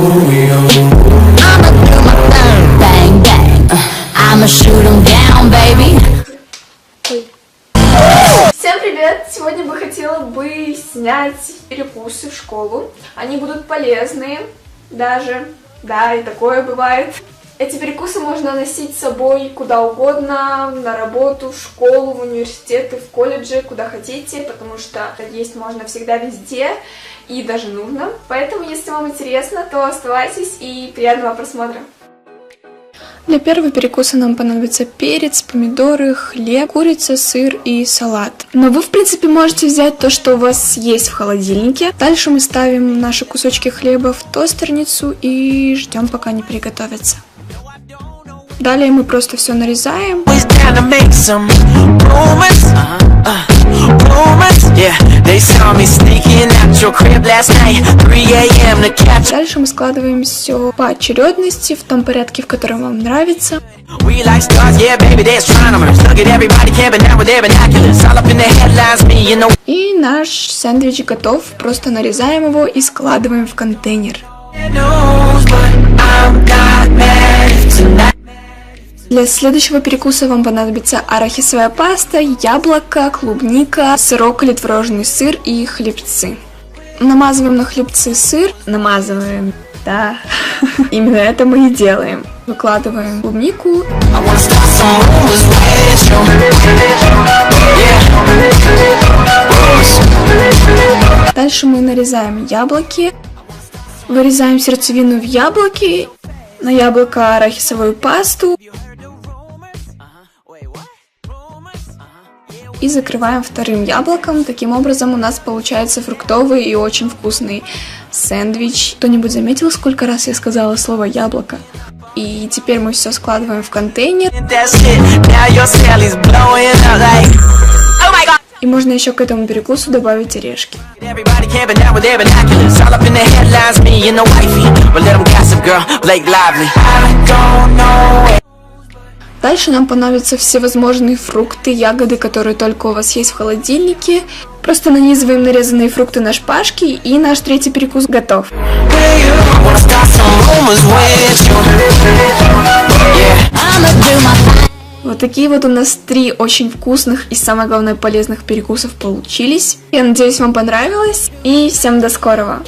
I'ma do my thing, bang bang. I'ma shoot 'em down, baby. Всем привет! Сегодня бы хотела бы снять перекусы в школу. Они будут полезные даже. Да, и такое бывает. Эти перекусы можно носить с собой куда угодно, на работу, в школу, в университеты, в колледжи, куда хотите, потому что есть можно всегда везде и даже нужно. Поэтому, если вам интересно, то оставайтесь и приятного просмотра. Для первого перекуса нам понадобится перец, помидоры, хлеб, курица, сыр и салат. Но вы, в принципе, можете взять то, что у вас есть в холодильнике. Дальше мы ставим наши кусочки хлеба в тостерницу и ждем, пока они приготовятся. Далее мы просто все нарезаем. Дальше мы складываем все по очередности, в том порядке, в котором вам нравится. И наш сэндвич готов. Просто нарезаем его и складываем в контейнер. Для следующего перекуса вам понадобится арахисовая паста, яблоко, клубника, сырок или творожный сыр и хлебцы. Намазываем на хлебцы сыр. Намазываем, да, именно это мы и делаем. Выкладываем клубнику. Дальше мы нарезаем яблоки. Вырезаем сердцевину в яблоке. На яблоко арахисовую пасту. И закрываем вторым яблоком. Таким образом у нас получается фруктовый и очень вкусный сэндвич. Кто-нибудь заметил, сколько раз я сказала слово яблоко? И теперь мы все складываем в контейнер. И можно еще к этому перекусу добавить орешки. Дальше нам понадобятся всевозможные фрукты, ягоды, которые только у вас есть в холодильнике. Просто нанизываем нарезанные фрукты на шпажки, и наш третий перекус готов. Вот такие вот у нас 3 очень вкусных и, самое главное, полезных перекусов получились. Я надеюсь, вам понравилось, и всем до скорого!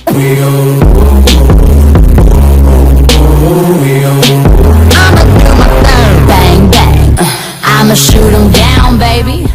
I'ma shoot 'em down, baby.